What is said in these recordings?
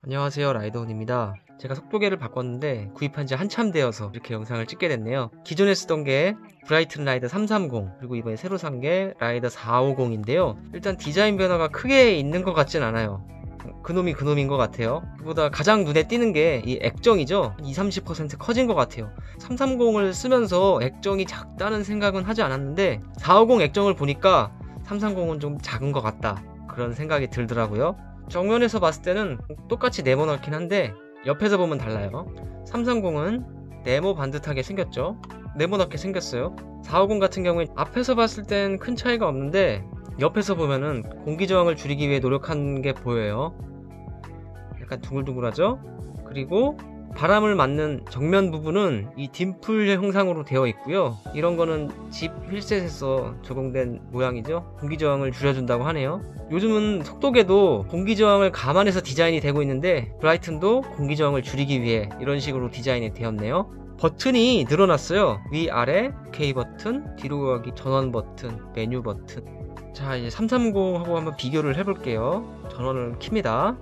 안녕하세요, 라이더훈입니다. 제가 속도계를 바꿨는데 구입한 지 한참 되어서 이렇게 영상을 찍게 됐네요. 기존에 쓰던 게 브라이튼 라이더 330 그리고 이번에 새로 산 게 라이더 450인데요 일단 디자인 변화가 크게 있는 것 같진 않아요. 그놈인 것 같아요. 그보다 가장 눈에 띄는 게 이 액정이죠. 20-30% 커진 것 같아요. 330을 쓰면서 액정이 작다는 생각은 하지 않았는데 450 액정을 보니까 330은 좀 작은 것 같다, 그런 생각이 들더라고요. 정면에서 봤을 때는 똑같이 네모나긴 한데 옆에서 보면 달라요. 330은 네모 반듯하게 생겼죠. 네모나게 생겼어요. 450 같은 경우에 앞에서 봤을 땐 큰 차이가 없는데 옆에서 보면은 공기 저항을 줄이기 위해 노력한 게 보여요. 약간 둥글둥글하죠? 그리고 바람을 맞는 정면 부분은 이 딤플 형상으로 되어 있고요. 이런 거는 집 휠셋에서 적용된 모양이죠. 공기 저항을 줄여준다고 하네요. 요즘은 속도계도 공기 저항을 감안해서 디자인이 되고 있는데 브라이튼도 공기 저항을 줄이기 위해 이런 식으로 디자인이 되었네요. 버튼이 늘어났어요. 위아래 OK 버튼, 뒤로 가기 전원 버튼, 메뉴 버튼. 자, 이제 330하고 한번 비교를 해볼게요. 전원을 킵니다.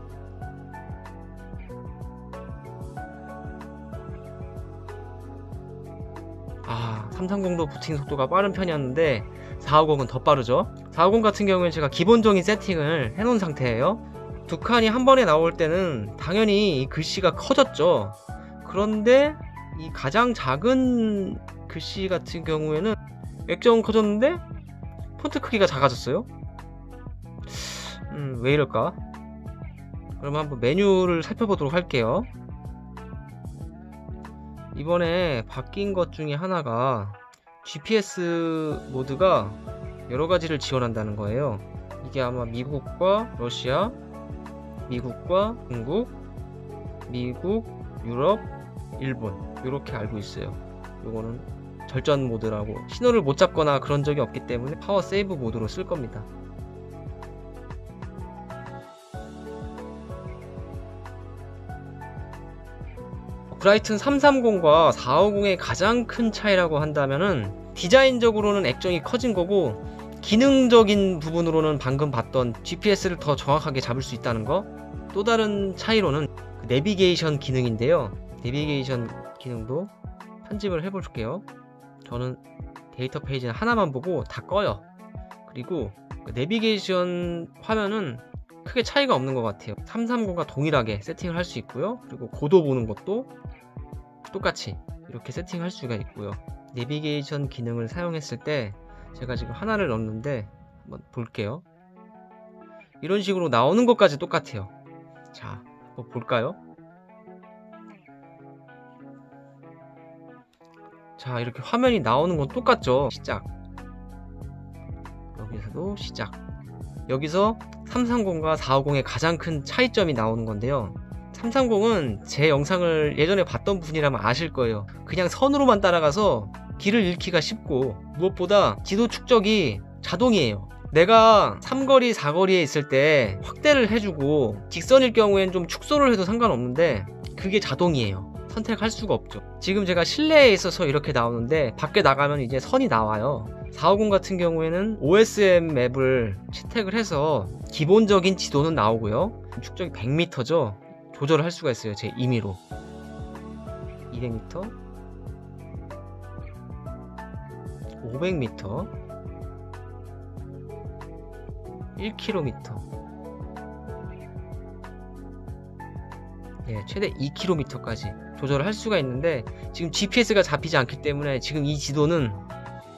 아, 330도 부팅 속도가 빠른 편이었는데 450은 더 빠르죠. 450 같은 경우에 제가 기본적인 세팅을 해놓은 상태예요. 두 칸이 한 번에 나올 때는 당연히 이 글씨가 커졌죠. 그런데 이 가장 작은 글씨 같은 경우에는 액정은 커졌는데 폰트 크기가 작아졌어요. 왜 이럴까? 그럼 한번 메뉴를 살펴보도록 할게요. 이번에 바뀐 것 중에 하나가 GPS 모드가 여러 가지를 지원한다는 거예요. 이게 아마 미국과 러시아, 미국과 중국, 미국, 유럽, 일본, 이렇게 알고 있어요. 요거는 절전 모드라고, 신호를 못 잡거나 그런 적이 없기 때문에 파워 세이브 모드로 쓸 겁니다. 브라이튼 330과 450의 가장 큰 차이라고 한다면은 디자인적으로는 액정이 커진 거고 기능적인 부분으로는 방금 봤던 GPS를 더 정확하게 잡을 수 있다는 거. 또 다른 차이로는 내비게이션 기능인데요. 내비게이션 기능도 편집을 해볼게요. 저는 데이터 페이지는 하나만 보고 다 꺼요. 그리고 내비게이션 화면은 크게 차이가 없는 것 같아요. 330과 동일하게 세팅을 할 수 있고요. 그리고 고도 보는 것도 똑같이 이렇게 세팅할 수가 있고요. 내비게이션 기능을 사용했을 때 제가 지금 하나를 넣었는데 한번 볼게요. 이런 식으로 나오는 것까지 똑같아요. 자, 한번 볼까요? 자, 이렇게 화면이 나오는 건 똑같죠. 시작, 여기서도 시작. 여기서 330과 450의 가장 큰 차이점이 나오는 건데요. 330은 제 영상을 예전에 봤던 분이라면 아실 거예요. 그냥 선으로만 따라가서 길을 잃기가 쉽고 무엇보다 지도 축적이 자동이에요. 내가 3거리, 4거리에 있을 때 확대를 해주고 직선일 경우엔 좀 축소를 해도 상관없는데 그게 자동이에요. 선택할 수가 없죠. 지금 제가 실내에 있어서 이렇게 나오는데 밖에 나가면 이제 선이 나와요. 450 같은 경우에는 OSM 맵을 채택을 해서 기본적인 지도는 나오고요. 축적이 100m죠. 조절을 할 수가 있어요. 제 임의로 200m, 500m, 1km, 네, 최대 2km까지 조절을 할 수가 있는데 지금 GPS가 잡히지 않기 때문에 지금 이 지도는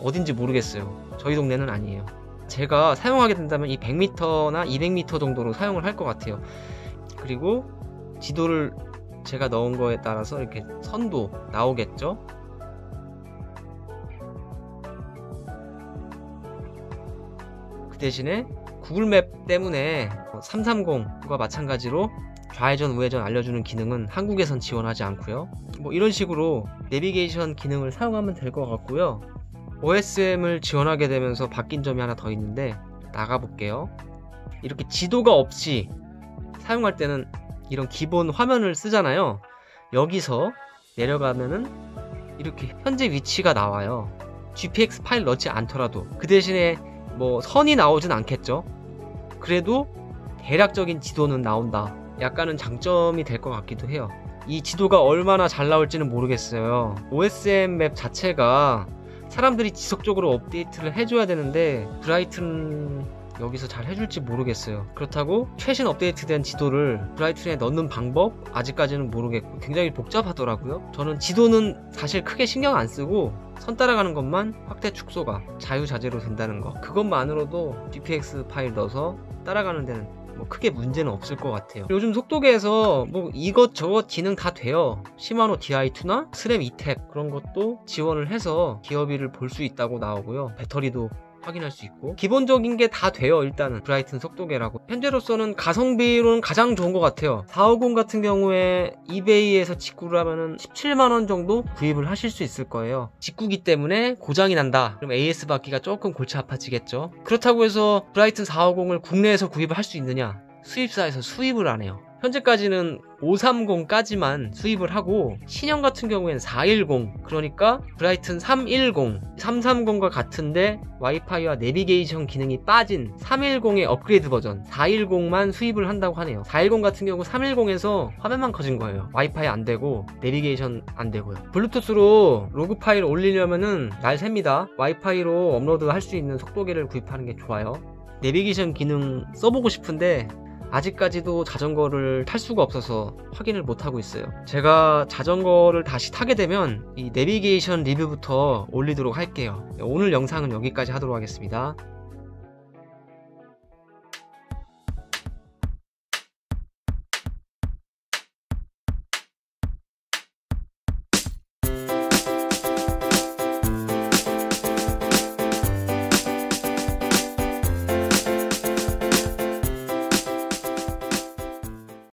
어딘지 모르겠어요. 저희 동네는 아니에요. 제가 사용하게 된다면 이 100m나 200m 정도로 사용을 할 것 같아요. 그리고 지도를 제가 넣은 거에 따라서 이렇게 선도 나오겠죠. 그 대신에 구글맵 때문에 330과 마찬가지로 좌회전 우회전 알려주는 기능은 한국에선 지원하지 않고요. 뭐 이런 식으로 내비게이션 기능을 사용하면 될 것 같고요. OSM을 지원하게 되면서 바뀐 점이 하나 더 있는데 나가볼게요. 이렇게 지도가 없이 사용할 때는 이런 기본 화면을 쓰잖아요. 여기서 내려가면은 이렇게 현재 위치가 나와요. GPX 파일 넣지 않더라도. 그 대신에 뭐 선이 나오진 않겠죠. 그래도 대략적인 지도는 나온다. 약간은 장점이 될 것 같기도 해요. 이 지도가 얼마나 잘 나올지는 모르겠어요. OSM 맵 자체가 사람들이 지속적으로 업데이트를 해줘야 되는데 브라이튼 여기서 잘 해줄지 모르겠어요. 그렇다고 최신 업데이트된 지도를 브라이튼에 넣는 방법? 아직까지는 모르겠고 굉장히 복잡하더라고요. 저는 지도는 사실 크게 신경 안 쓰고 선 따라가는 것만 확대 축소가 자유자재로 된다는 거, 그것만으로도 GPX 파일 넣어서 따라가는 데는 뭐 크게 문제는 없을 것 같아요. 요즘 속도계에서 뭐 이것저것 기능 다 돼요. 시마노 DI2나 스램 2탭 그런 것도 지원을 해서 기어비를 볼 수 있다고 나오고요. 배터리도 확인할 수 있고 기본적인 게 다 돼요. 일단은 브라이튼 속도계라고 현재로서는 가성비로는 가장 좋은 것 같아요. 450 같은 경우에 이베이에서 직구를 하면은 17만원 정도 구입을 하실 수 있을 거예요. 직구기 때문에 고장이 난다 그럼 AS 받기가 조금 골치 아파지겠죠. 그렇다고 해서 브라이튼 450을 국내에서 구입을 할 수 있느냐, 수입사에서 수입을 안 해요. 현재까지는 530까지만 수입을 하고 신형 같은 경우에는 410, 그러니까 브라이튼 310, 330과 같은데 와이파이와 내비게이션 기능이 빠진 310의 업그레이드 버전 410만 수입을 한다고 하네요. 410 같은 경우 310에서 화면만 커진 거예요. 와이파이 안 되고 내비게이션 안 되고요. 블루투스로 로그 파일 올리려면은 날 셉니다. 와이파이로 업로드 할 수 있는 속도계를 구입하는 게 좋아요. 내비게이션 기능 써보고 싶은데 아직까지도 자전거를 탈 수가 없어서 확인을 못하고 있어요. 제가 자전거를 다시 타게 되면 이 내비게이션 리뷰부터 올리도록 할게요. 오늘 영상은 여기까지 하도록 하겠습니다.